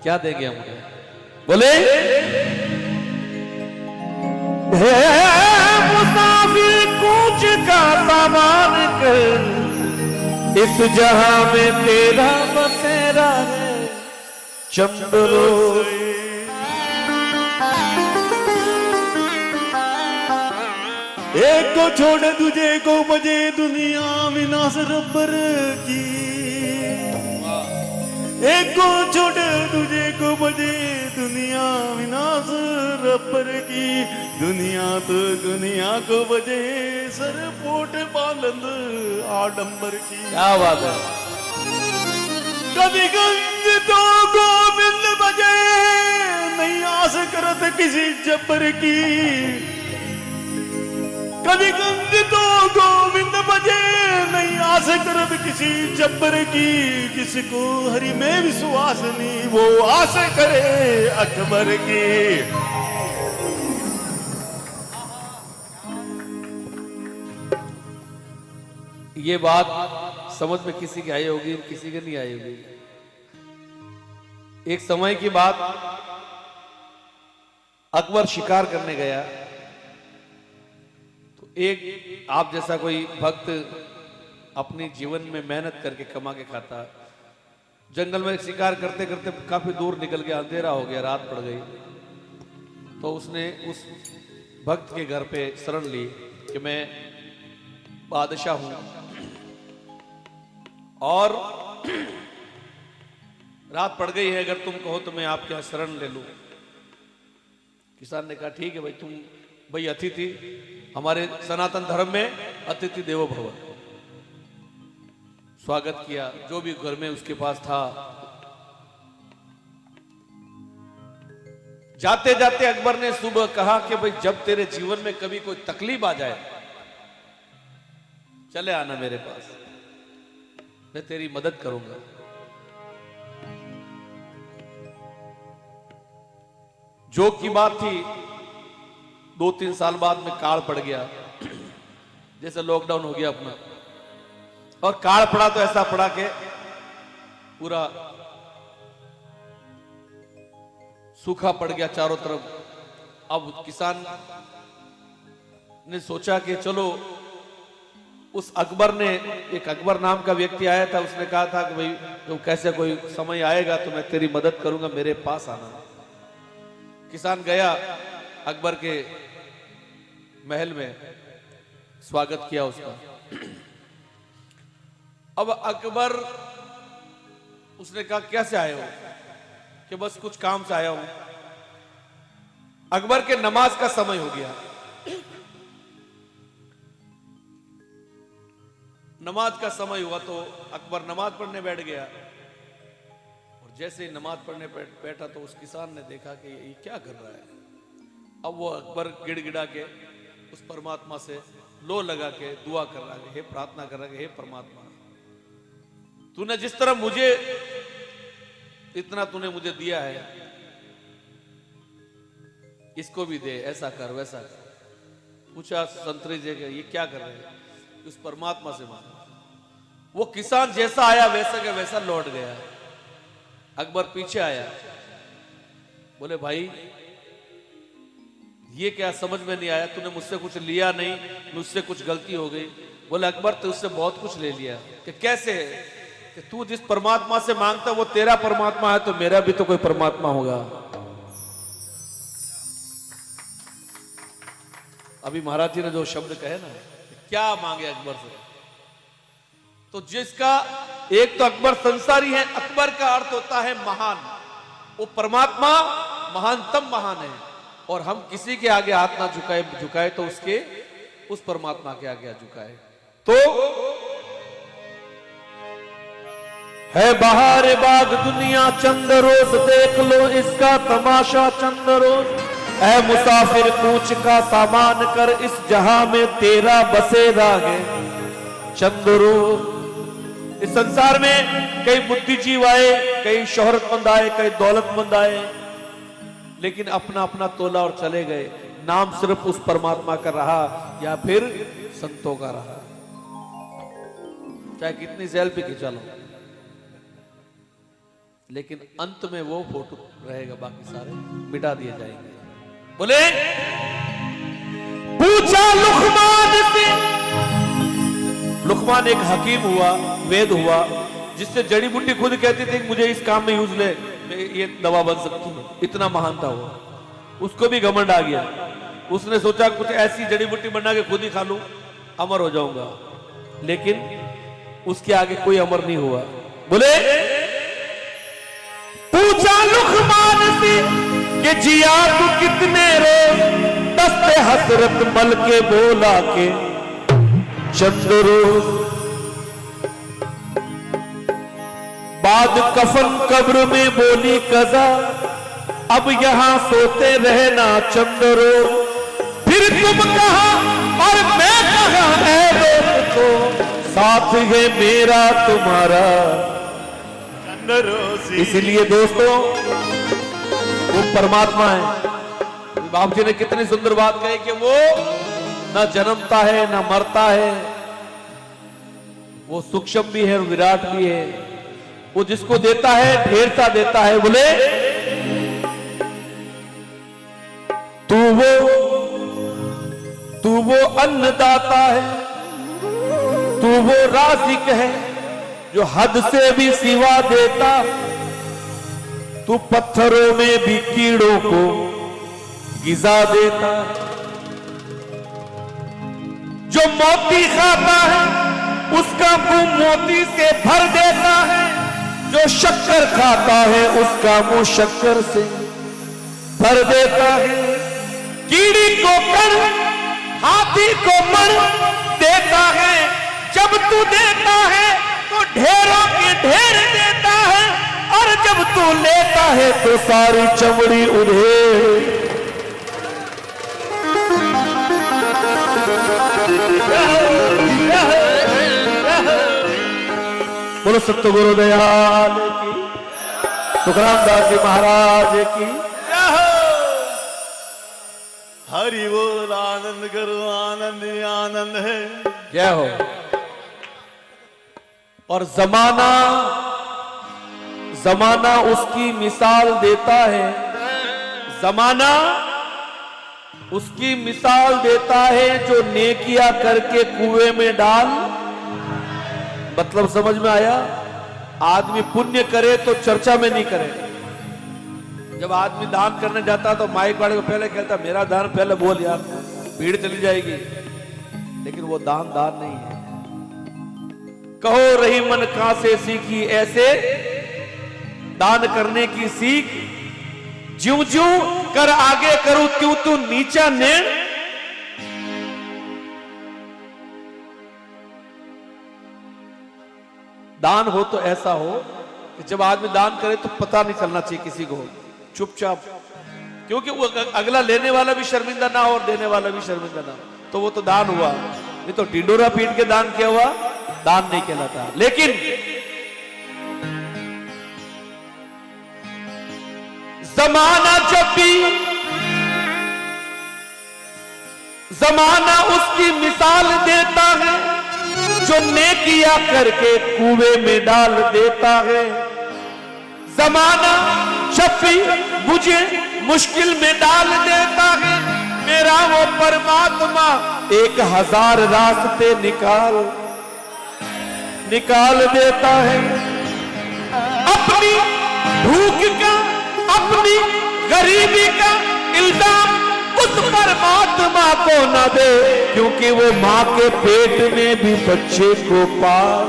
क्या देंगे हम उन्हें? बोले मुसाफिर कूच का सामान कर, इस जहां में तेरा बसेरा है चंद्रो। एक को छोड़ तुझे को बजे दुनिया विनाश रब्बर की, एक को छोड़ तुझे को बजे दुनिया विनाश रब्बर की, दुनिया तो दुनिया को बजे सरपोट बालंद आडंबर की। क्या बात है। कभी गंज तो गोविंद बजे नहीं आस करत किसी जब्बर की, कभी गंज तो गोविंद बजे नहीं आस करत किसी जब्बर की, जिसको हरि में विश्वास नहीं वो आस करे अकबर की। ये बात समझ में किसी की आई होगी, किसी की नहीं आई होगी। एक समय की बात, अकबर शिकार करने गया तो एक आप जैसा कोई भक्त अपने जीवन में मेहनत करके कमा के खाता, जंगल में शिकार करते करते काफी दूर निकल गया, अंधेरा हो गया, रात पड़ गई, तो उसने उस भक्त के घर पे शरण ली कि मैं बादशाह हूं और रात पड़ गई है, अगर तुम कहो तो मैं आपके यहां शरण ले लूं। किसान ने कहा ठीक है भाई, तुम भाई अतिथि, हमारे सनातन धर्म में अतिथि देवो भव। स्वागत किया जो भी घर में उसके पास था। जाते जाते अकबर ने सुबह कहा कि भाई जब तेरे जीवन में कभी कोई तकलीफ आ जाए चले आना मेरे पास, मैं तेरी मदद करूंगा। जोक की बात थी, 2-3 साल बाद में काल पड़ गया, जैसे लॉकडाउन हो गया अपना, और काल पड़ा तो ऐसा पड़ा कि पूरा सूखा पड़ गया चारों तरफ। अब किसान ने सोचा कि चलो, उस अकबर ने, एक अकबर नाम का व्यक्ति आया था, उसने कहा था कि भाई तो कैसे कोई समय आएगा तो मैं तेरी मदद करूंगा, मेरे पास आना। किसान गया अकबर के महल में, स्वागत किया उसका। अब अकबर, उसने कहा कैसे आए हो? कि बस कुछ काम से आया हूं। अकबर के नमाज का समय हो गया, नमाज का समय हुआ तो अकबर नमाज पढ़ने बैठ गया, और जैसे ही नमाज पढ़ने बैठा तो उस किसान ने देखा कि ये क्या कर रहा है। अब वो अकबर गिड़गिड़ा के उस परमात्मा से लो लगा के दुआ कर रहा है, हे प्रार्थना कर रहा है, हे परमात्मा, तूने जिस तरह मुझे इतना तूने मुझे दिया है, इसको भी दे, ऐसा कर वैसा कर। पूछा संतरी जी के ये क्या कर रहे हैं? उस परमात्मा से मांगा। वो किसान जैसा आया वैसा का वैसा लौट गया। अकबर पीछे आया, बोले भाई ये क्या समझ में नहीं आया, तूने मुझसे कुछ लिया नहीं, मुझसे कुछ गलती हो गई। बोले अकबर तो उससे बहुत कुछ ले लिया। कि कैसे? कि तू जिस परमात्मा से मांगता वो तेरा परमात्मा है, तो मेरा भी तो कोई परमात्मा होगा। अभी महाराज जी ने जो शब्द कहे ना, क्या मांगे अकबर से, तो जिसका एक तो अकबर संसारी है, अकबर का अर्थ होता है महान, वो परमात्मा महानतम महान है, और हम किसी के आगे हाथ ना झुकाए तो उसके उस परमात्मा के आगे झुकाए। तो है बहार बाग दुनिया चंद रोज, देख लो इसका तमाशा चंद रोज। ऐ मुसाफिर कूच का सामान कर, इस जहां में तेरा बसेरा है चंद रोज। इस संसार में कई बुद्धिजीव आए, कई शोहरतमंद आए, कई दौलतमंद आए, लेकिन अपना अपना तोला और चले गए। नाम सिर्फ उस परमात्मा का रहा या फिर संतों का रहा, चाहे कितनी सेल्फी खिंचा लो। लेकिन अंत में वो फोटो रहेगा, बाकी सारे मिटा दिए जाएंगे। बोले पूछा लुकमान से, लुकमान एक हकीम हुआ, वेद हुआ, जिससे जड़ी बूटी खुद कहती थी मुझे इस काम में यूज ले, ये दवा बन सकती है, इतना महान था वो। उसको भी घमंड आ गया, उसने सोचा कुछ ऐसी जड़ी बूटी बना के खुद ही खा लूं, अमर हो जाऊंगा, लेकिन उसके आगे कोई अमर नहीं हुआ। बोले पूछा लुकमान से कि जिया तू कितने रोज, दस्ते हसरत मल के बोला के चंद रोज, बाद कफन कब्र में बोली कजा, अब यहां सोते रहना चंद रोज। फिर तुम कहा और मैं कहा ऐ दोस्तों, साथ है मेरा तुम्हारा। इसलिए दोस्तों वो परमात्मा है। बाप जी ने कितनी सुंदर बात कही कि वो ना जन्मता है ना मरता है, वो सूक्ष्म भी है और विराट भी है। वो जिसको देता है ढेर सा देता है। बोले तू वो अन्नदाता है, तू वो राज़िक है जो हद से भी सिवा देता, तू पत्थरों में भी कीड़ों को गिजा देता। जो मोती खाता है उसका मुंह मोती से भर देता है, जो शक्कर खाता है उसका मुंह शक्कर से भर देता है। कीड़ी को कर हाथी को मर देता है, जब तू देता है तो ढेरों के ढेर देता है, और जब तू लेता है तो सारी चमड़ी उधेड़। बोलो सत्य गुरुदयाल की, तुकाराम दास जी महाराज की। हरि बोल, आनंद करो, आनंद ही आनंद है। जय हो। और जमाना उसकी मिसाल देता है, जमाना उसकी मिसाल देता है जो नेकिया करके कुएं में डाल। मतलब समझ में आया? आदमी पुण्य करे तो चर्चा में नहीं करे। जब आदमी दान करने जाता तो माइक वाले को पहले कहता मेरा दान पहले बोल यार, भीड़ चली जाएगी। लेकिन वो दान नहीं है। कहो रही मन कहां से सीखी, ऐसे दान करने की सीख। ज्यों ज्यों कर आगे करूं त्यों तू नीचा नेण। दान हो तो ऐसा हो कि जब आदमी दान करे तो पता नहीं चलना चाहिए किसी को, चुपचाप, क्योंकि वो अगला लेने वाला भी शर्मिंदा ना हो और देने वाला भी शर्मिंदा ना हो, तो वो तो दान हुआ। नहीं तो ढिंडोरा पीट के दान किया हुआ दान नहीं कहलाता। लेकिन जमाना जब भी जमाना उसकी मिसाल देता है जो नेकिया करके कुएं में डाल देता है। जमाना जब भी मुझे मुश्किल में डाल देता है, मेरा वो परमात्मा 1000 रास्ते निकाल देता है। अपनी भूख का अपनी गरीबी का इल्जाम उस परमात्मा को न दे, क्योंकि वो मां के पेट में भी बच्चे को पाल।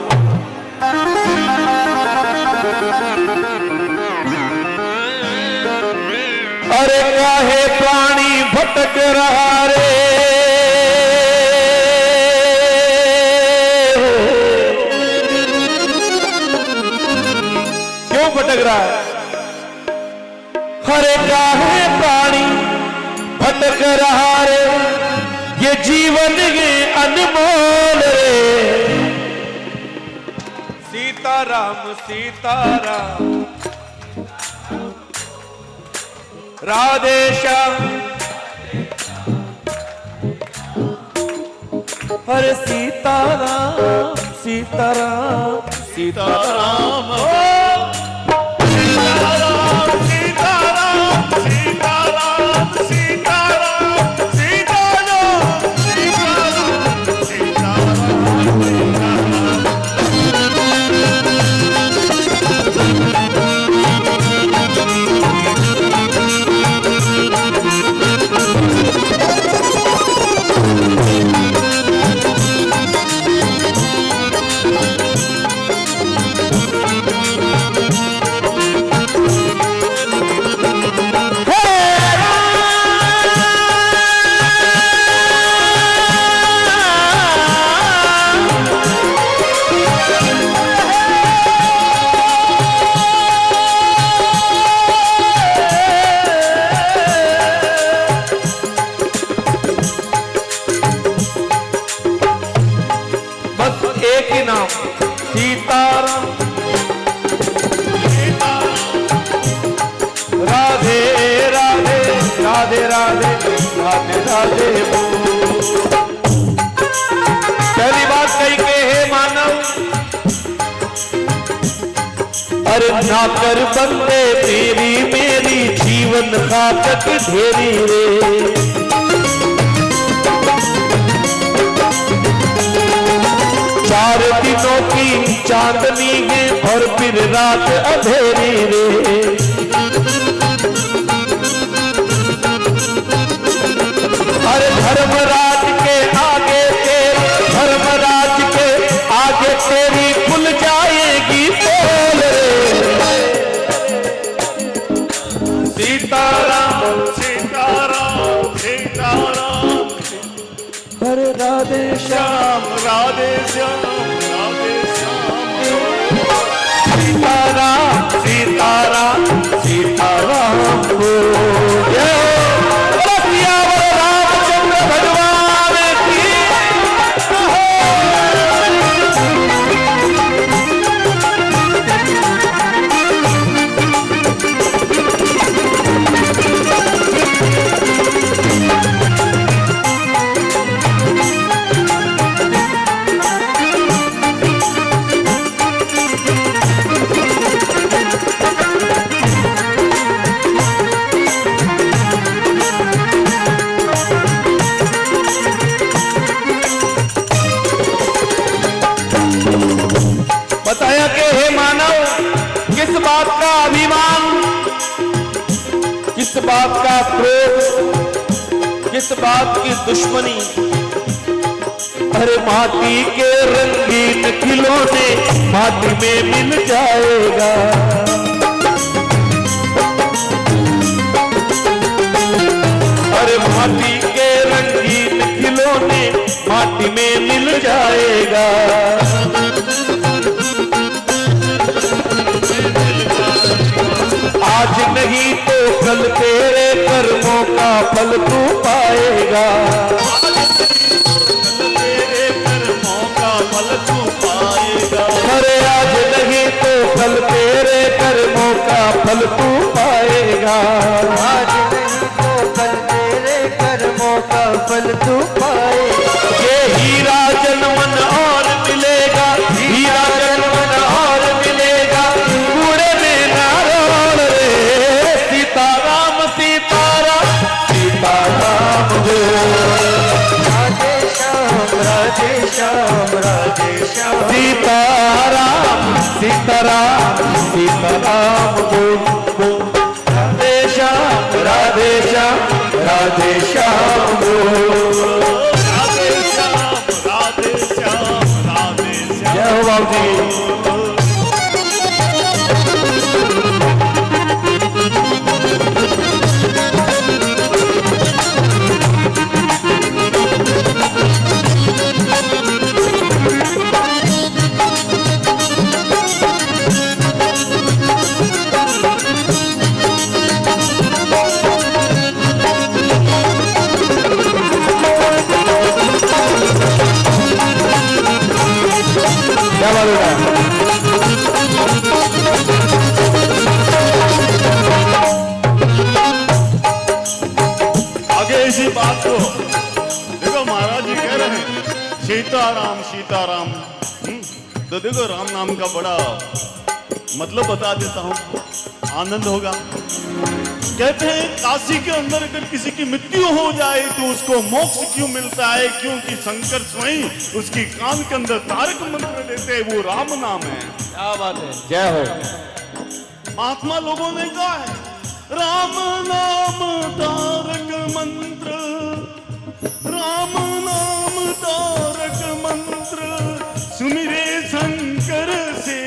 अरे काहे प्राणी भटक रहा रे, क्यों भटक रहा है? अरे काहे प्राणी भटक रहा रे, ये जीवन ये अनमोल रे। सीताराम सीताराम राधे श्याम, हरे सीताराम सीताराम सीताराम। अरे ना कर बंदे मेरी मेरी जीवन घातक ढेरी रे। चार दिनों की चांदनी है और फिर रात अंधेरी रे। अरे धर्मराज के आगे तेरी, धर्मराज के आगे तेरी खुल जाएगी पोल रे। सीताराम सीताराम सीताराम, हरे राधे श्याम राधे श्याम राधे श्याम, सीताराम सीताराम सीताराम बोलो। सियावर रामचंद्र भगवान की। बताया कि हे मानव, किस बात का अभिमान, किस बात का क्रोध, किस बात की दुश्मनी। अरे माटी के रंगीन खिलौने माटी में मिल जाएगा। अरे माटी के रंगीन खिलौने माटी में मिल जाएगा। आज नहीं तो कल तेरे कर्मों का फल तू पाएगा। तेरे कर्मों का फल तू पाएगा। अरे आज नहीं तो कल तेरे कर्मों का फल तू पाएगा। आज नहीं तो कल तेरे कर्मों का फल तू पाएगा। ये हीरा जनमन और मिलेगा, हीरा जनमन और मिलेगा, कूड़े में ना रोल रे। सीताराम सीताराम सीताराम बोल। राधे श्याम राधे श्याम राधे श्याम, सीताराम सीताराम सीताराम बोल। राधे श्याम राधे श्याम राधे श्याम बोल। राधे श्याम राधे श्याम राधे श्याम। जय हो बाबू जी। क्या बोलेगा? आगे इसी बात को देखो, महाराज जी कह रहे हैं सीताराम सीताराम। तो देखो राम नाम का बड़ा मतलब बता देता हूं, आनंद होगा। कहते हैं काशी के अंदर अगर किसी की मृत्यु हो जाए तो उसको मोक्ष क्यों मिलता है? क्योंकि शंकर स्वयं उसकी कान के अंदर तारक मंत्र देते हैं, वो राम नाम है। क्या बात है, जय हो। महात्मा लोगों ने कहा है राम नाम तारक मंत्र, राम नाम तारक मंत्र, सुमिरे शंकर से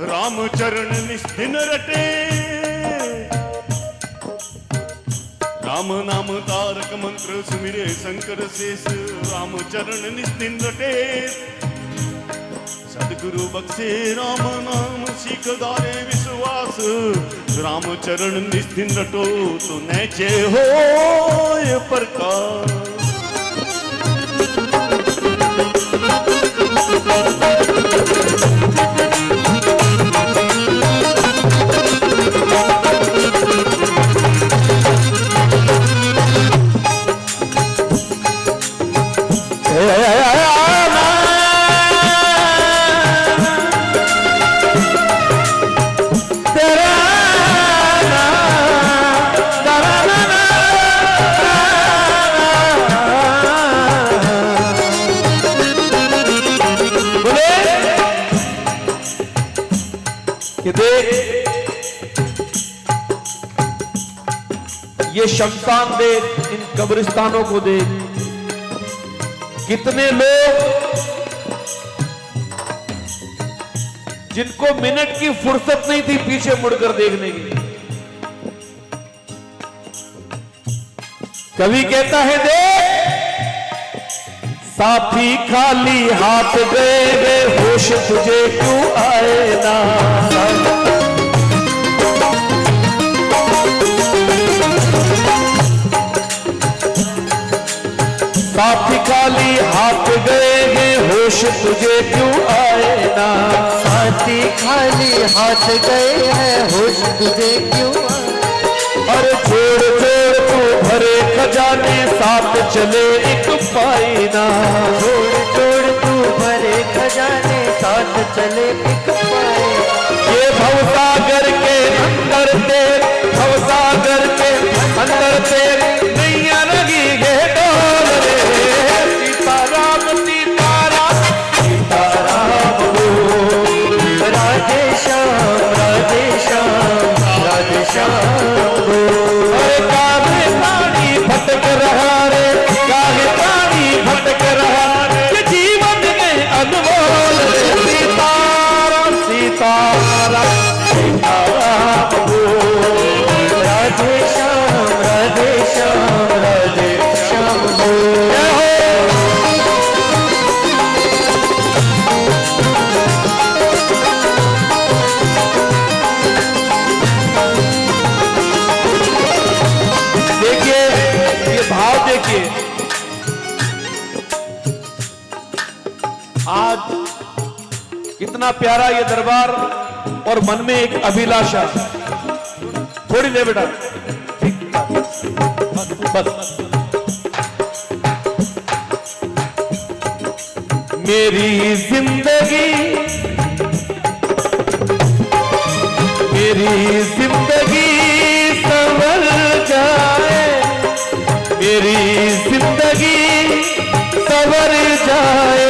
राम चरण निस्दिन रटे। राम नाम तारक मंत्र सुमिरे शंकर शेष, राम चरण निस्दिन रटे। सदगुरु बख्शे राम नाम सीख दारे विश्वास, राम चरण निस्दिन रटो तो नैचे हो ये प्रकाश। कि देख ये शमशान देख, इन कब्रिस्तानों को देख, कितने लोग जिनको मिनट की फुर्सत नहीं थी पीछे मुड़कर देखने की। कवि कहता है देख साथी खाली हाथ गए वे होश तुझे क्यों आए ना। साथी खाली हाथ गए हैं होश तुझे क्यों आए ना। साथी खाली हाथ गए हैं होश तुझे क्यों आए। और जोड़ जोड़ तू भरे खजाने साथ चले एक पाई ना। जोड़ जोड़ तू भरे खजाने साथ चले एक पाए। ये भवसागर के अंदर तेरे, भवसागर के अंदर तेरे नैया लगी है डोल रे। सीताराम सीताराम सीताराम बोल। राधे श्याम राधे श्याम राधे श्याम बोल। अरे काहे प्राणी भटक रहा रे, काहे प्राणी भटक रहा रे, ये जीवन में अनमोल रे। सीताराम सीताराम सीताराम बोल। राधे श्याम राधे श्याम राधे श्याम बोल। जय हो। देखिए ये भाव देखिए, आज कितना प्यारा ये दरबार और मन में एक अभिलाषा। थोड़ी देर बेटा, ठीक, बस। मेरी जिंदगी संवर जाए, मेरी जिंदगी संवर जाए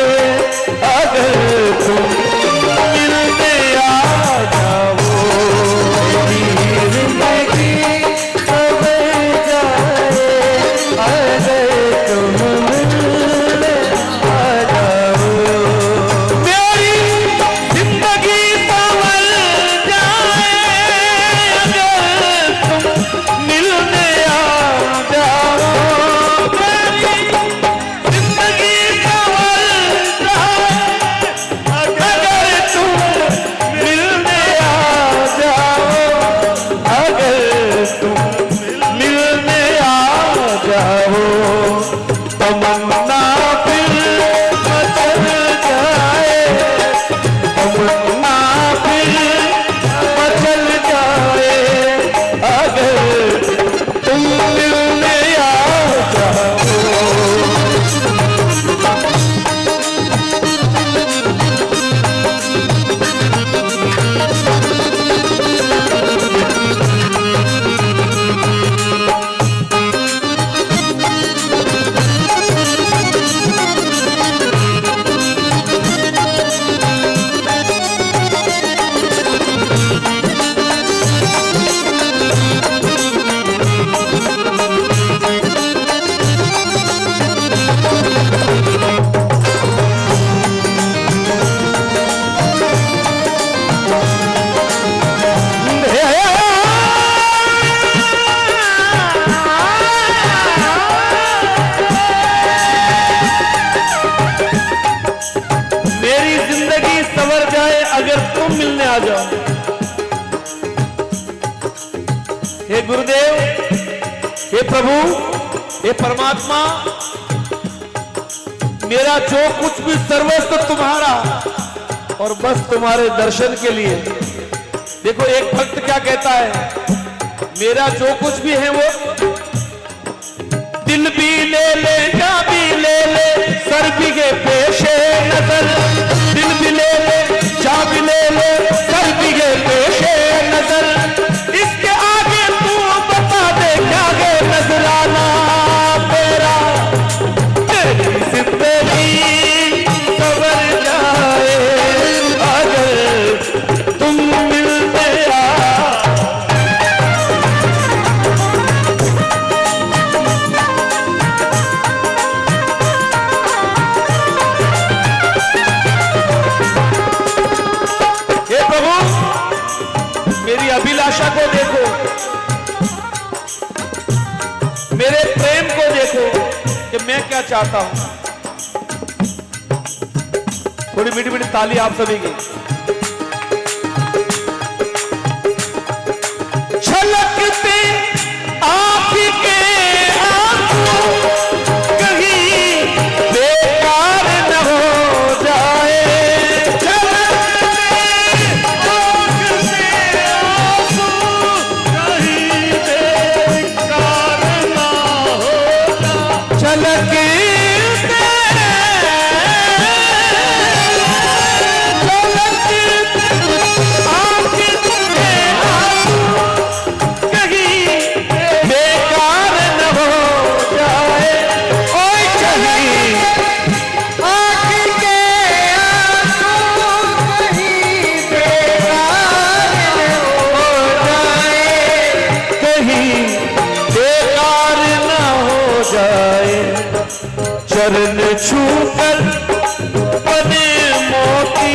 अगर तुम मिलने आ जाओ। मेरी जिंदगी संवर जाए अगर तुम मिलने आ जाओ। मेरी जिंदगी संवर जाए अगर तुम मिलने आ जाओ। मेरी जिंदगी संवर जाए अगर तुम मिलने आ जाओ। अगर तुम मिलने आ जाओ तमन्ना फिर मचल जाए, तमन्ना फिर मचल जाए अगर तुम मिलने आ जाओ। मेरी जिंदगी संवर जाए अगर तुम मिलने आ जाओ। हे गुरुदेव, हे प्रभु, हे परमात्मा, मेरा जो कुछ भी सर्वस्व तुम्हारा और बस तुम्हारे दर्शन के लिए। देखो एक भक्त क्या कहता है, मेरा जो कुछ भी है वो दिल भी ले ले, जा भी ले ले, सर भी के पेशे नजर। दिल भी ले ले, जा भी ले ले, सर भी के पेशे नजर। इसके आगे तू बता दे क्या है नजराना तेरा। तेरी जिंदगी संवर जाए अगर तुम मिल मेरी अभिलाषा को देखो, मेरे प्रेम को देखो कि मैं क्या चाहता हूं। थोड़ी मीठी मीठी ताली आप सभी की। छलकते आँख के आंसू कहीं बेकार न हो जाए। चरण छूकर बने मोती,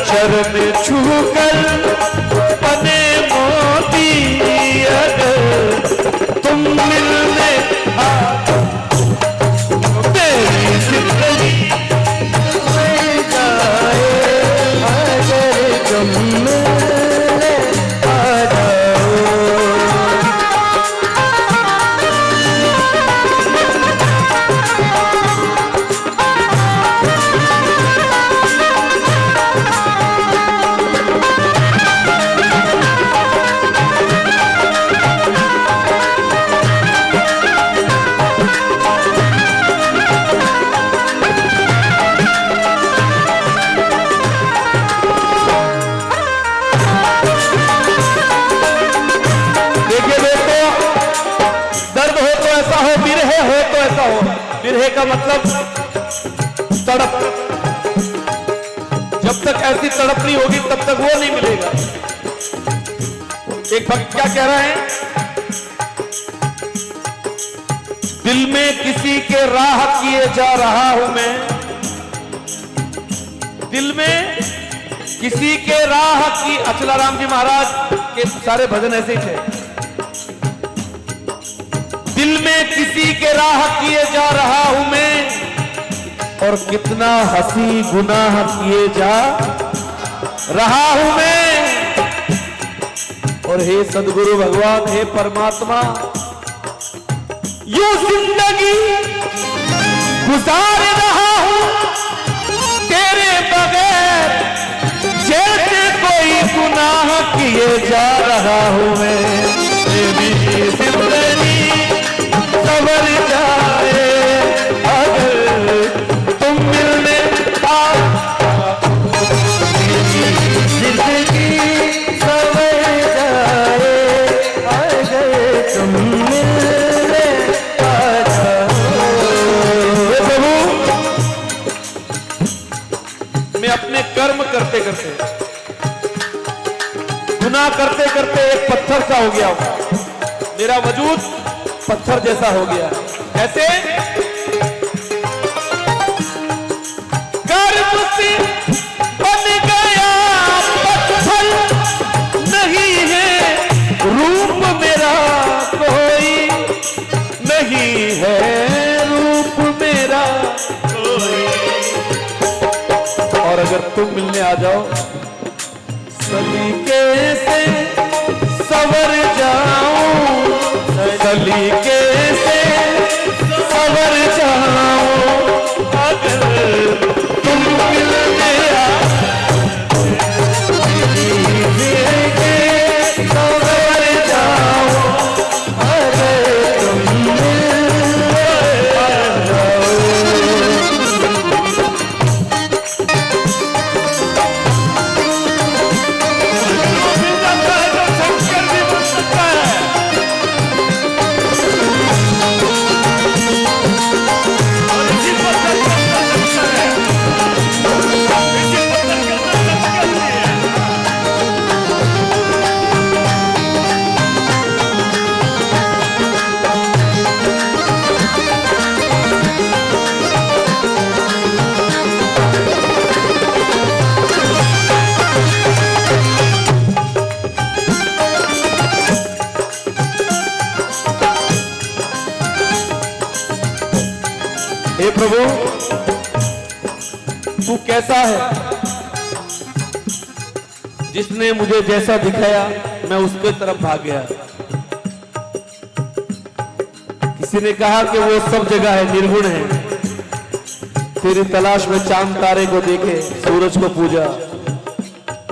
चरण छूकर बने मोती, अगर तुम मिलने तेरी जिंदगी में जाए, अगर तुम मिलने आ जाओ। बिरहे का मतलब तड़प। जब तक ऐसी तड़प नहीं होगी तब तक वो नहीं मिलेगा। एक भक्त क्या कह रहा है? दिल में किसी के राह किए जा रहा हूं मैं, दिल में किसी के राह की। अचलाराम जी महाराज के सारे भजन ऐसे ही थे। दिल में किसी के राह किए जा रहा हूं मैं, और कितना हंसी गुनाह किए जा रहा हूं मैं। और हे सदगुरु भगवान, हे परमात्मा, यूं जिंदगी गुजार रहा हूं तेरे बगैर, जैसे कोई गुनाह किए जा रहा हूं मैं। मेरी जिंदगी सवर जाए, अगर तुम मिलने जिंदगी सवर जाए, अगर तुम मिलने आ जाओ। प्रभु, मैं अपने कर्म करते करते, गुनाह करते करते एक पत्थर सा हो गया हूं। मेरा वजूद पत्थर जैसा हो गया। कैसे? कर्म से बन गया पत्थर, नहीं है रूप मेरा कोई, नहीं है रूप मेरा कोई। और अगर तुम मिलने आ जाओ, सलीके से सवर जाऊं, सलीके से सवर जाओ, अगर तुम मिलने सवर जाओ, अगर तुम मिलने आ जाओ। हे प्रभु तू कैसा है? जिसने मुझे जैसा दिखाया मैं उसके तरफ भाग गया। किसी ने कहा कि वो सब जगह है, निर्गुण है। तेरी तलाश में चांद तारे को देखे, सूरज को पूजा,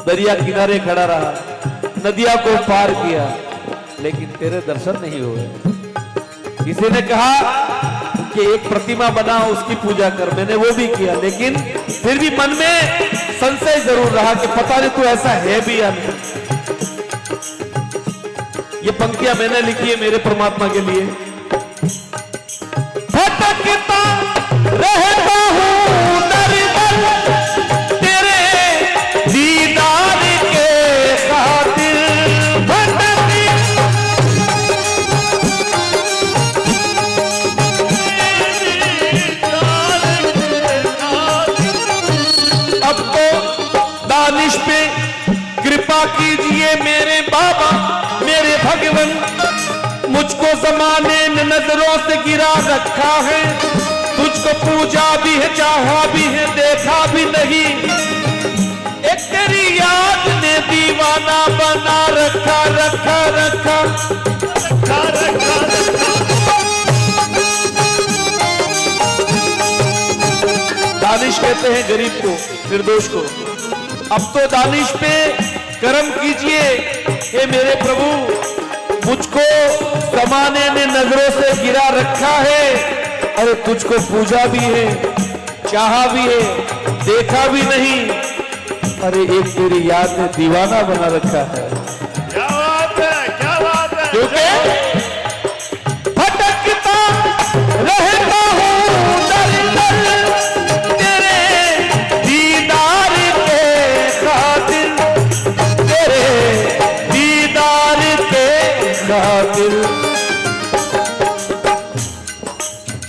दरिया किनारे खड़ा रहा, नदिया को पार किया, लेकिन तेरे दर्शन नहीं हुए। किसी ने कहा कि एक प्रतिमा बना उसकी पूजा कर, मैंने वो भी किया, लेकिन फिर भी मन में संशय जरूर रहा कि पता नहीं तू ऐसा है भी या नहीं। ये पंक्तियां मैंने लिखी है मेरे परमात्मा के लिए। भटकता रहता हूं दर-दर तेरे दीदार के खातिर, अब तो दानिश पे कृपा कीजिए मेरे बाबा मेरे भगवन, मुझको जमाने ने नजरों से गिरा रखा है, तुझको पूजा भी है चाहा भी है देखा भी नहीं, एक तेरी याद ने दीवाना बना रखा रखा रखा रखा रखा रखा। दानिश कहते हैं गरीब को, निर्दोष को। अब तो दानिश पे करम कीजिए हे मेरे प्रभु, मुझको जमाने ने नजरों से गिरा रखा है, अरे तुझको पूजा भी है चाहा भी है देखा भी नहीं, अरे एक तेरी याद ने दीवाना बना रखा है। क्या बात है, क्या बात है। क्योंकि भटकता रहता हूं दर-दर तेरे दीदार के खातिर, तेरे दीदार के खातिर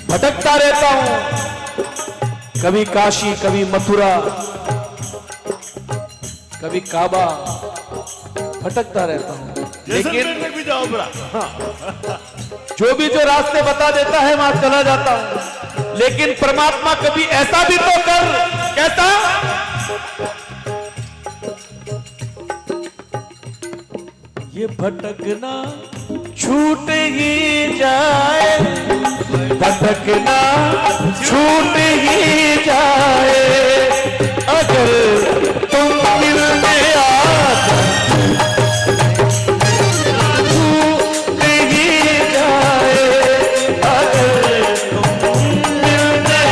भटकता रहता हूं, कभी काशी कभी मथुरा कभी काबा, भटकता रहता हूं, लेकिन भी जाओ बड़ा। जो भी जो रास्ते बता देता है वहां चला जाता हूं, लेकिन परमात्मा कभी ऐसा भी तो कर, कैसा? ये भटकना छूट ही जाए, भटकना छूट ही जाए, अगर तुम मिलने आ छूट ही जाए, अगर तुम मिलने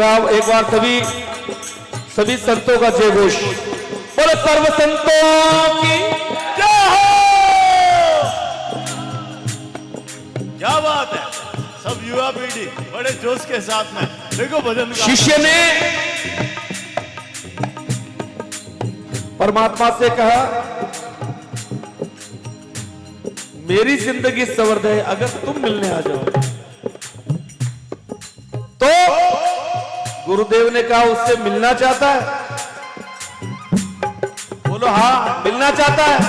अब एक बार सभी संतों का जय घोष, बोलो सर्व संतों की जय हो। क्या बात है। सब युवा पीढ़ी बड़े जोश के साथ में देखो भजन का। शिष्य ने परमात्मा से कहा मेरी जिंदगी संवर दे, अगर तुम मिलने आ जाओ। तो गुरुदेव ने कहा उससे मिलना चाहता है? बोलो हाँ मिलना चाहता है।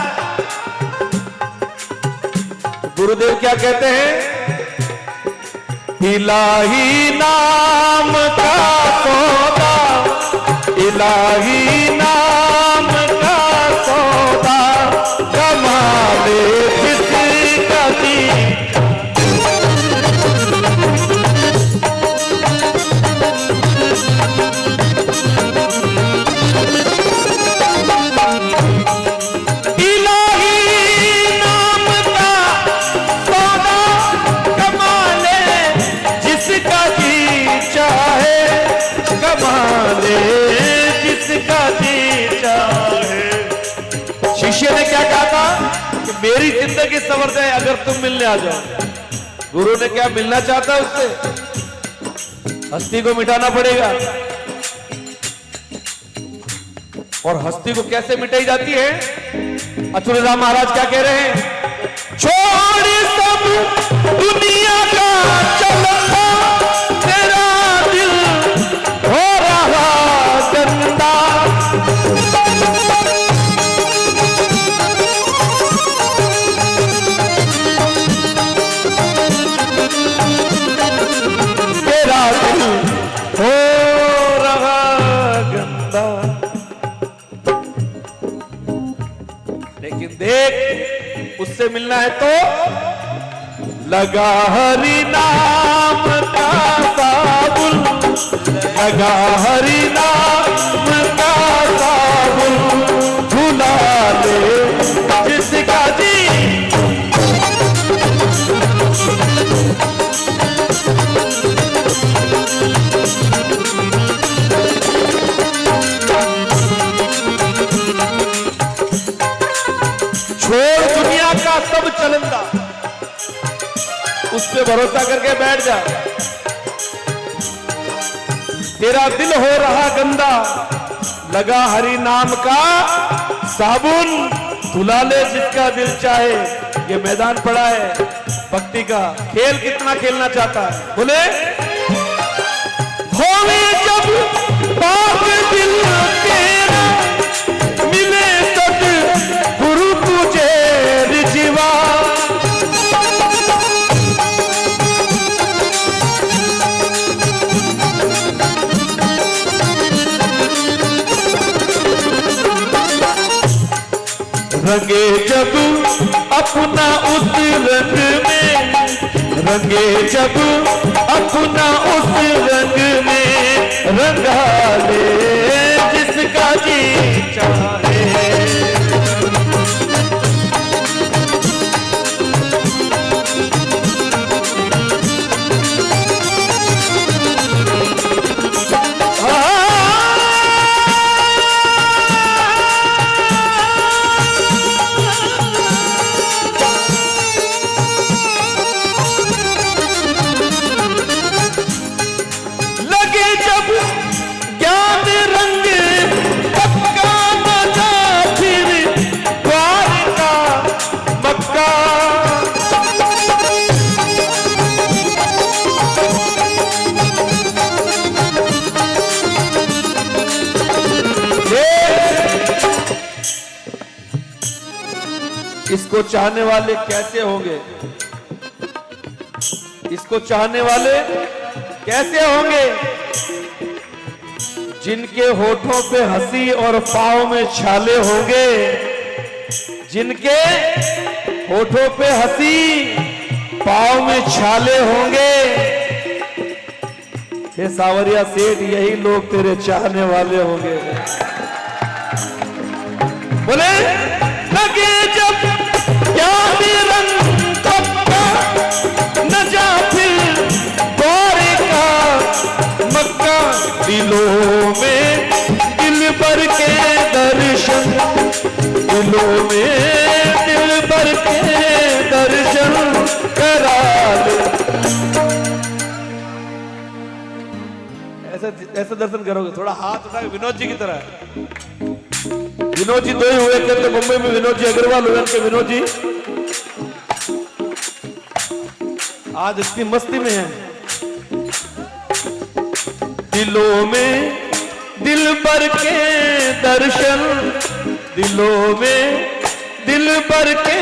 गुरुदेव क्या कहते हैं? इलाही नाम का सौदा, इलाही नाम का सौदा, कमाले जिसका जी। शिष्य ने क्या कहा था कि मेरी जिंदगी संवर जाए अगर तुम मिलने आ जाओ। गुरु ने क्या मिलना चाहता है उससे? हस्ती को मिटाना पड़ेगा। और हस्ती को कैसे मिटाई जाती है? अतुलराम महाराज क्या कह रहे हैं? छोड़ सब दुनिया का चलना, तेरा दिल हो रहा गंदा। तेरा दिल हो रहा गंदा। लेकिन देख, उससे मिलना है तो लगा हरि नाम का साबुन, लगा हरि नाम का साबुन, झूला ले जिसका जी। छोड़ दुनिया का सब चलंदा, उस पे भरोसा करके बैठ जा। तेरा दिल हो रहा गंदा, लगा हरि नाम का साबुन, धुला ले जिसका दिल चाहे। ये मैदान पड़ा है भक्ति का। खेल कितना खेलना चाहता है? बोले होवे जब पाप दिल तेरा, मिले सद गुरु तुझे रिझवा। रंगे जब अपना उस रंग में, रंगे जब अपना उस रंग में, रंगा ले जिसका जी चाहे। इसको चाहने वाले कैसे होंगे? इसको चाहने वाले कैसे होंगे? जिनके होठों पे हंसी और पांव में छाले होंगे, जिनके होठों पे हंसी पांव में छाले होंगे। हे सावरिया सेठ, यही लोग तेरे चाहने वाले होंगे। बोले लगे जब याद रंग पक्का, न जा फिर दौरे का मक्का। दिलों में दिल भर के दर्शन, दिलों में दिल भर के दर्शन करा ले। ऐसा दर्शन करोगे? थोड़ा हाथ उठा विनोद जी की तरह। विनोद जी दो ही हुए थे तो मुंबई में विनोद जी अग्रवाल हुए थे। विनोद जी आज इतनी मस्ती में है। दिलों में दिल भर के दर्शन, दिलों में दिल भर के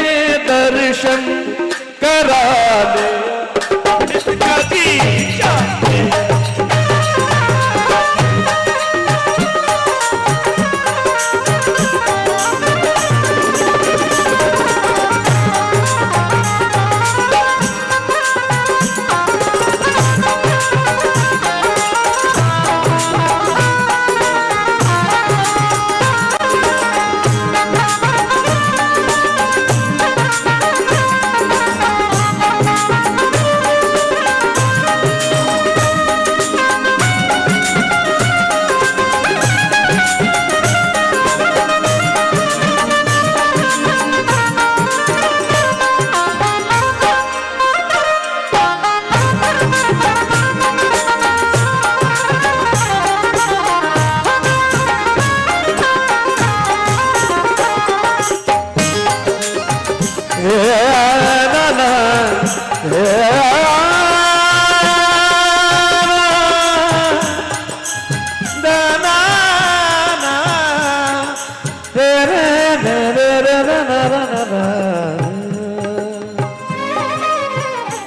दर्शन करा ले जिसका जी चाहे।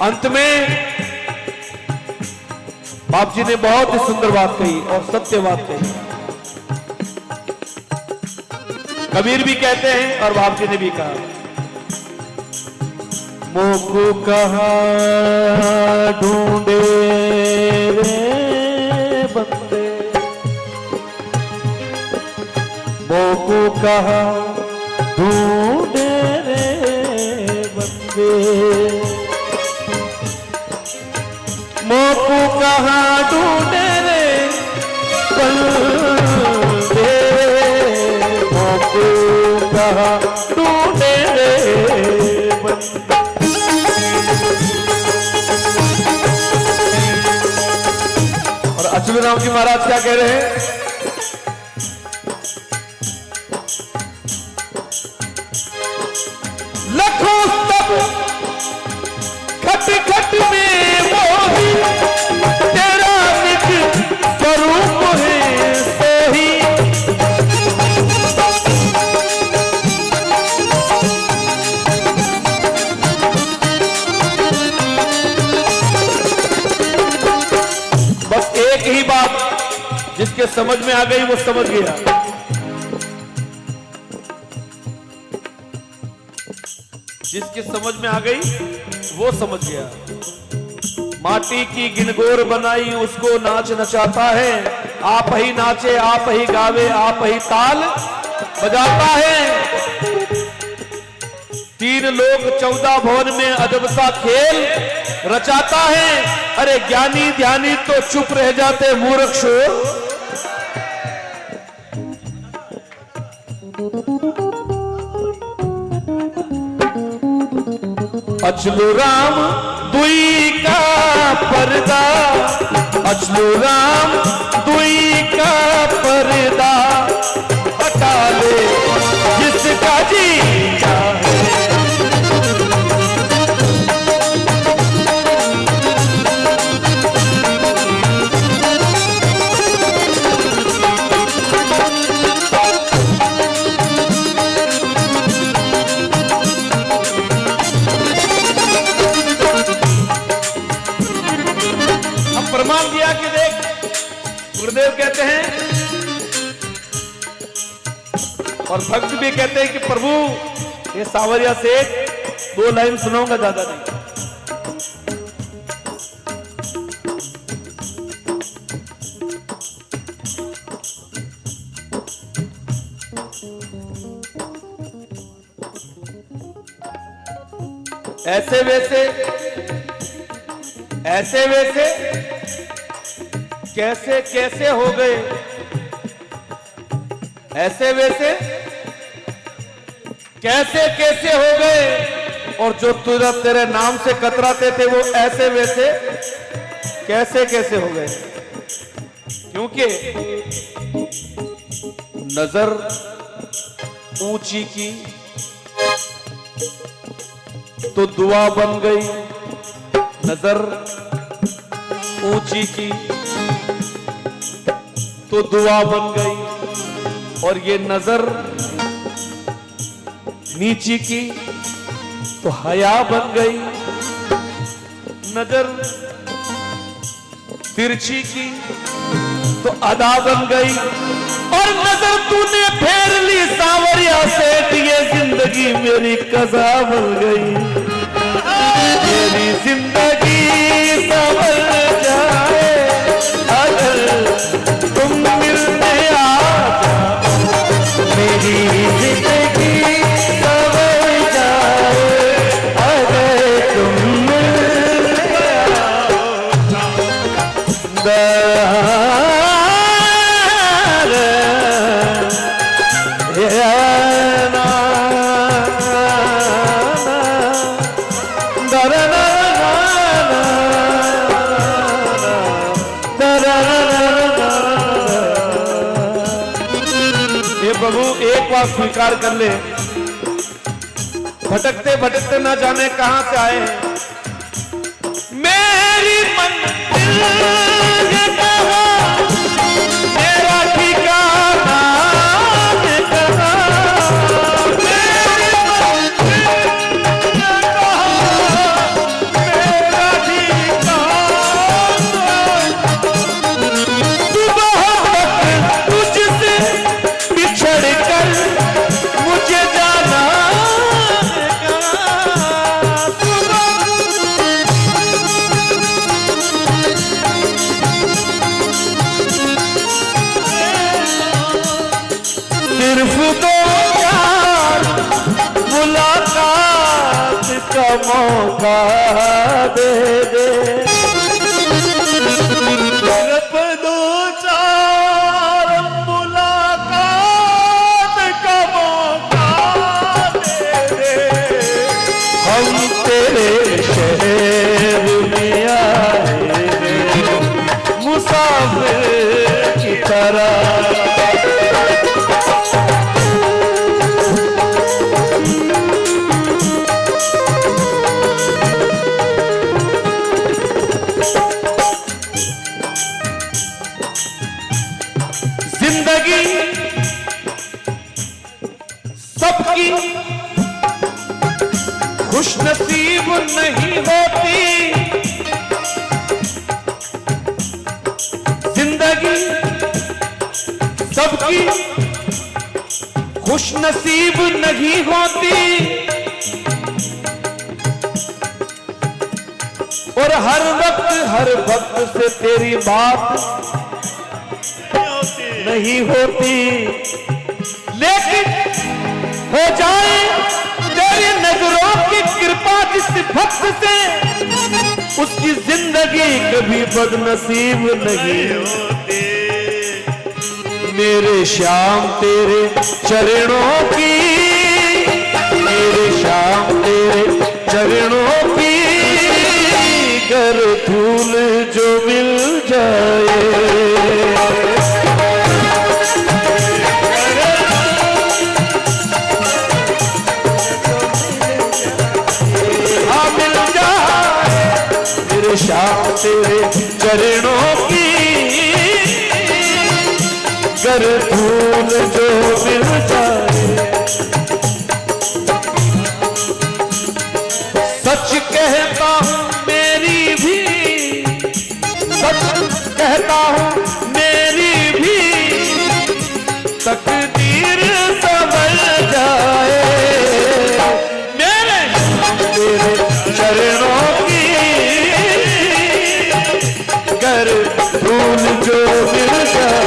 अंत में बाप जी ने बहुत ही सुंदर बात कही और सत्य बात कही। कबीर भी कहते हैं और बाप जी ने भी कहा, मोको कहाँ ढूंढे रे बंदे, मोको कहाँ ढूंढे रे बंदे, मोको कहाँ ढूंढे रे बंदे, मोको कहाँ ढूंढे रे बंदे। और अचल राम जी महाराज क्या कह रहे हैं? लखों सब खट खट में मोही, तेरा निज स्वरूप है सोही। बस एक ही बात जिसके समझ में आ गई वो समझ गया। जिसकी समझ में आ गई वो समझ गया। माटी की गिनगोर बनाई उसको नाच नचाता है, आप ही नाचे आप ही गावे आप ही ताल बजाता है। 3 लोग 14 भवन में अजब सा खेल रचाता है। अरे ज्ञानी ध्यानी तो चुप रह जाते मूर्ख शोर। अचलू राम दुई का पर्दा, अचलू राम दुई का पर्दा, हटा ले जिसका जी चाहे। प्रमाण दिया कि देख, गुरुदेव कहते हैं और भक्त भी कहते हैं कि प्रभु ये सावरिया से 2 लाइन सुनाऊंगा, ज्यादा नहीं। ऐसे वैसे ऐसे वैसे कैसे कैसे हो गए, ऐसे वैसे कैसे कैसे हो गए। और जो तेरे नाम से कतराते थे वो ऐसे वैसे कैसे कैसे हो गए। क्योंकि नजर ऊंची की तो दुआ बन गई, नजर ऊंची की तो दुआ बन गई, और ये नजर नीची की तो हया बन गई, नजर तिरछी की तो अदा बन गई, और नजर तूने फेर ली सावरिया सेठ, ये जिंदगी मेरी कज़ा बन गई। मेरी जिंदगी संभल जाए अगर तुम मिलने आ जाओ, मेरी जिंदगी संभल जाए अगर तुम मिलने प्रभु एक बार स्वीकार कर ले, भटकते भटकते ना जाने कहां से आए हैं। मेरी मंजिल है कहां, मेरा ठिकाना है कहां, मेरी मंजिल है कहां, मेरा मौका दे दे। रब दो चार मुलाकात का मौका दे दे। हम तेरे शहर में आए मुसाफिर की तरह। जिंदगी सबकी खुशनसीब नहीं होती। जिंदगी सबकी खुशनसीब नहीं होती और हर वक्त से तेरी बात नहीं होती। लेकिन हो जाए तेरी नजरों की कृपा जिस भक्त से, उसकी जिंदगी कभी बदनसीब नहीं होती। मेरे श्याम तेरे चरणों की, मेरे श्याम तेरे चरणों की कर धूल जो मिल जाए। श्याम तेरे चरणों की कर धूल जो मिल जाए। सच कहता हूँ मेरी भी, सच कहता हूँ मेरी भी तकदीर संभल जाए। मेरे तेरे चरणों की कर धूल जो मिल जाए।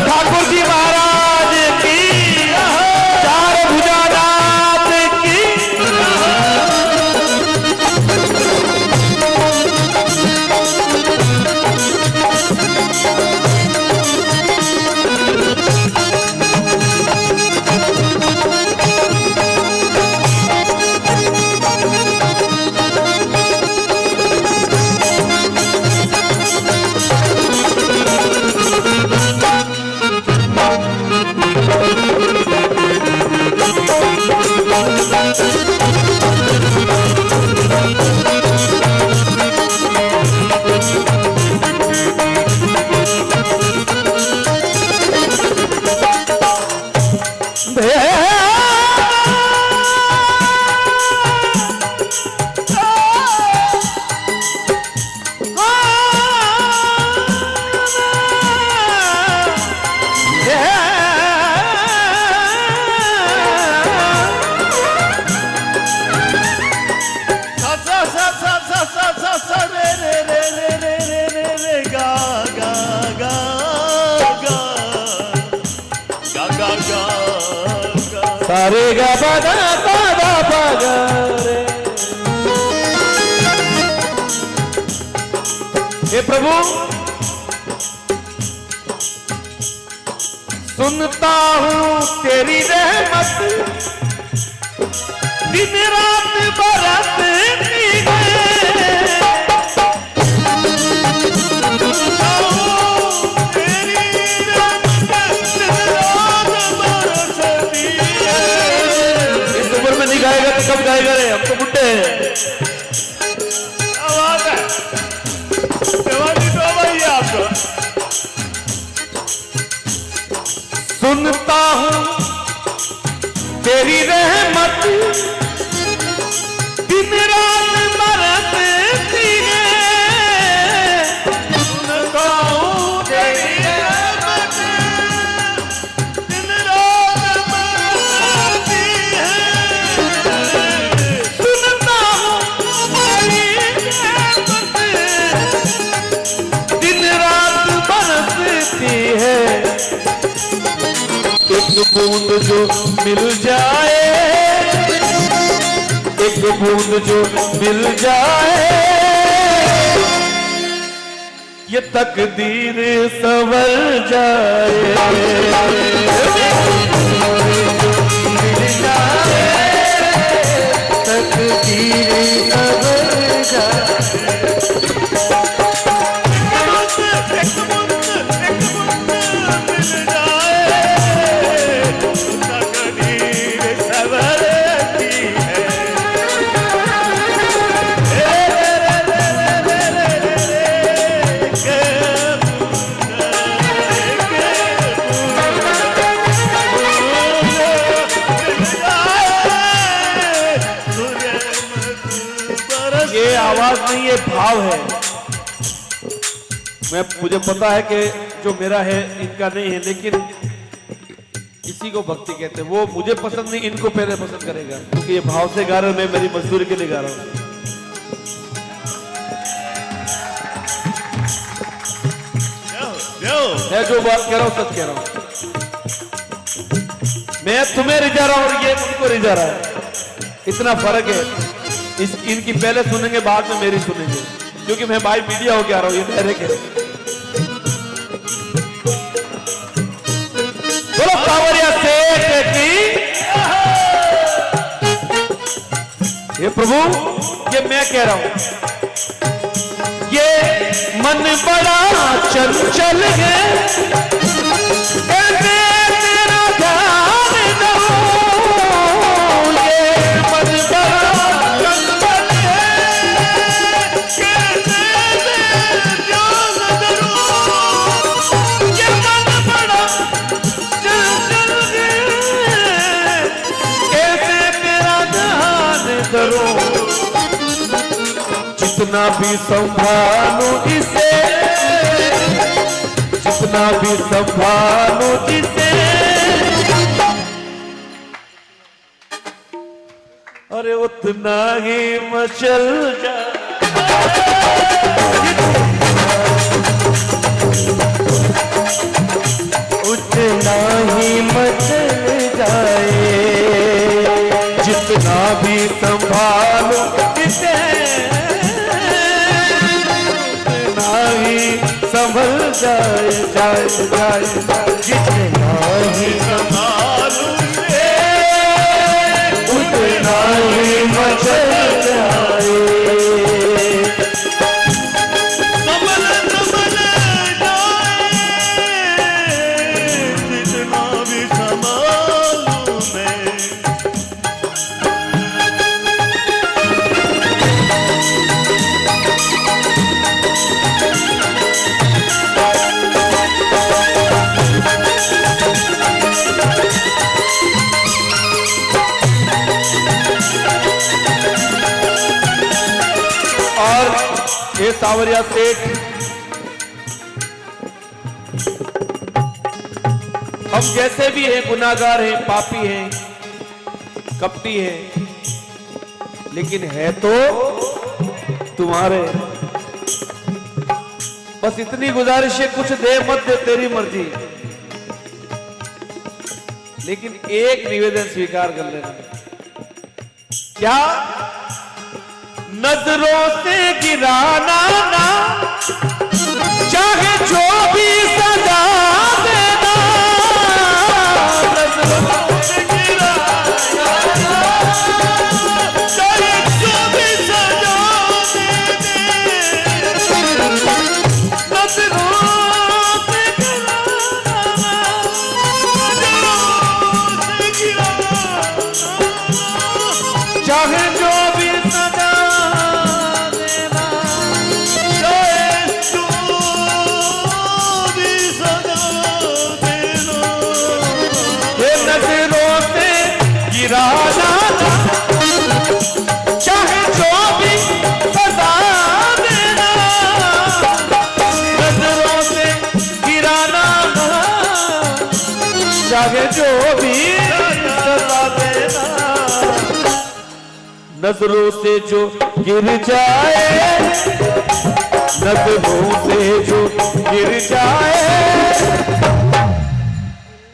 ठाकुर जी महाराज की, चार भुजानाथ की। सारे गा बदा बदा बगा रे। हे प्रभु सुनता हूँ तेरी रहमत दिन रात बरसती है। गाएगा तो कब गाएगा रे, हम तो बुड्ढे हैं। आवाज है जवानी तो भाई आपको। सुनता हूँ तेरी रहमत दिन रात बरसती है। सुनता हूँ तेरी रहमत दिन रात बरसती है। दिन रात बरसती है। बूंद जो मिल जाए, एक बूंद जो मिल जाए, ये तकदीर संवर जाए। मिल जाए तकदीर संवर जाए। ये आवाज नहीं, ये भाव है। मुझे पता है कि जो मेरा है इनका नहीं है, लेकिन इसी को भक्ति कहते हैं। वो मुझे पसंद नहीं, इनको पहले पसंद करेगा, क्योंकि ये भाव से गा रहा हूं, मैं मेरी मजदूरी के लिए गा रहा हूं। मैं जो बात कह रहा हूं सच कह रहा हूं। मैं तुम्हें रिझा रहा हूं और ये उनको रिझा रहा है, इतना फर्क है। इनकी पहले सुनेंगे, बाद में मेरी सुनेंगे, क्योंकि मैं भाई मीडिया होके आ रहा हूं। ये डायरेक्ट है। बोलो कांवरिया सेठ की। ये प्रभु, ये मैं कह रहा हूं, ये मन बड़ा चंचल है, तेरा ध्यान दो। ये मन बड़ा चंचल है, ये मन बड़ा चंचल है, कैसे तेरा ध्यान धरो। जितना भी संभालो इसे, जितना भी संभालो इसे, अरे उतना ही मचल जाए। उतना ही मचल जाए। जितना भी संभालो इसे, उतना ही संभल जाए, जाए, जाए। जितना ही संभालो इसे, उतना ही मचल जाए। संभल संभल जाए, जितना भी संभालूं मैं। और ये सावरिया सेठ, हम जैसे भी हैं, गुनाहगार हैं, पापी हैं, कपटी हैं, लेकिन है तो तुम्हारे। बस इतनी गुजारिश है, कुछ दे मत दे, तेरी मर्जी, लेकिन एक निवेदन स्वीकार कर लेना। क्या? नजरों से गिराना ना, चाहे जो भी सजा देना। नजरों से गिराना ना, चाहे जो भी सजा दे। नजरों से गिराना, नजरों से गिराना, चाहे जो भी सजा गिराना, चाहे जो भी सजा देना। नजरों से गिराना, चाहे जो भी सजा देना। नजरों से जो गिर जाए, नजरों से जो गिर जाए,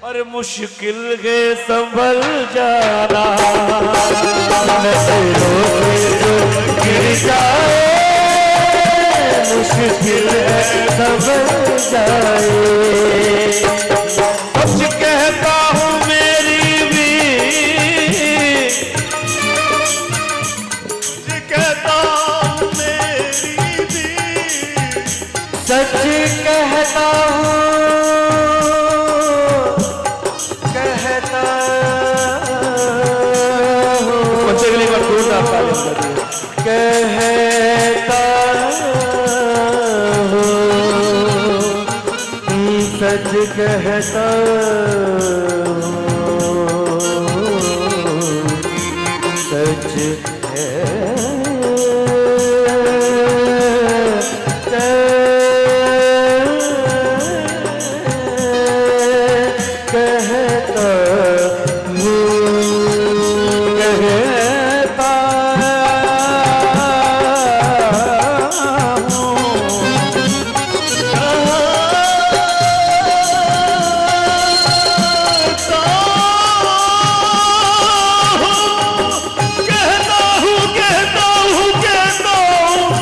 और और मुश्किल है संभल जाना, नजरों से जो गिर जाए मुश्किल है संभल जाए। सच कहता हूँ मेरी भी, कहता हूँ मेरी भी, सच कहता हूँ पंचगली का टूर आता है, कहता हूँ सच कहता हूँ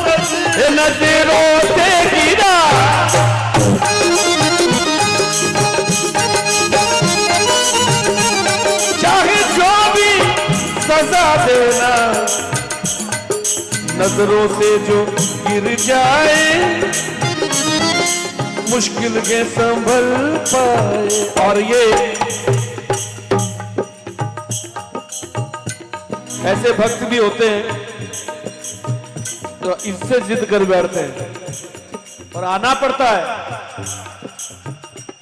सच नजरों से गिरा चाहे जो भी सजा देना, नजरों से जो गिर जाए मुश्किल के संभल पाए। और ये ऐसे भक्त भी होते हैं तो इससे जिद कर बैठते हैं और आना पड़ता है।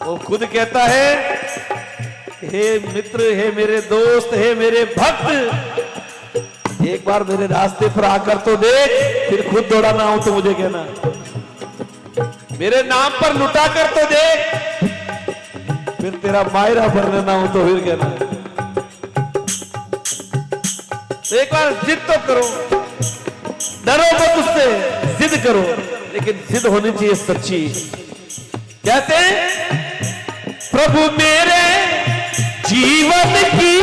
वो खुद कहता है, हे मित्र, हे मेरे दोस्त, हे मेरे भक्त, एक बार मेरे रास्ते पर आकर तो देख, फिर खुद दौड़ा ना हो तो मुझे कहना, मेरे नाम पर लुटा कर तो देख, फिर तेरा मायरा भरने ना हो तो फिर कहना। एक बार जिद तो करो, डरो मत उससे, जिद करो, लेकिन जिद होनी चाहिए सच्ची। कहते हैं प्रभु मेरे जीवन की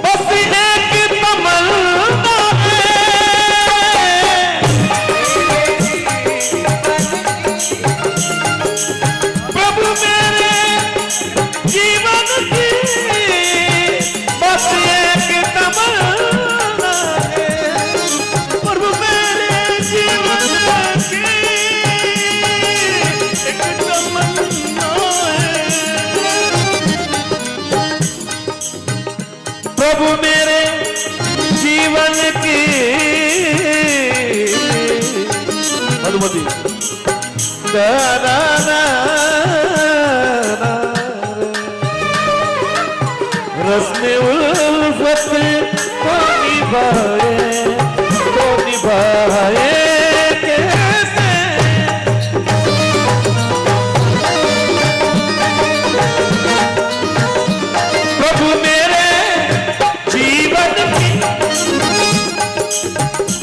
बस एक तमन्ना है, प्रभु मेरे जीवन की बस एक तमन्ना है, प्रभु मेरे जीवन की एक तमन्ना है, प्रभु मेरे जीवन की मधुमती रस्म उल्फत को निभाए कैसे, प्रभु मेरे जीवन की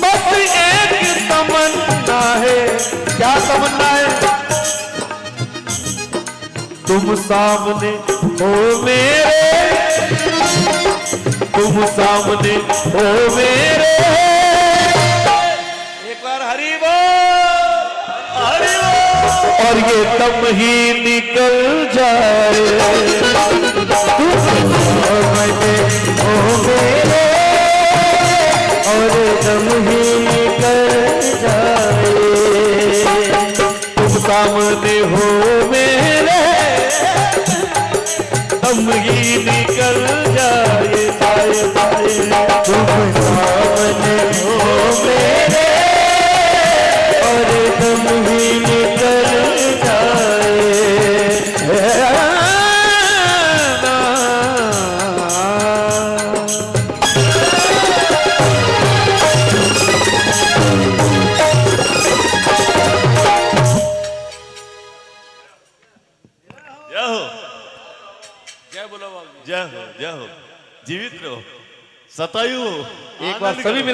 बस एक तमन्ना है। क्या तमन्ना है? तुम सामने हो मेरे, तुम सामने हो मेरे, एक बार हरि बोल, हरि बोल, और ये दम ही निकल जाए, तुम सामने हो मेरे, और दम ही निकल जाए, तुम सामने हो मेरे, दम ही निकल जाए, जाए जाए, तुम सामने हो मेरे और तुम ही निकल जाए। जय हो, जय हो, जीवित रहो, सतायु हो, एक बार सभी मिल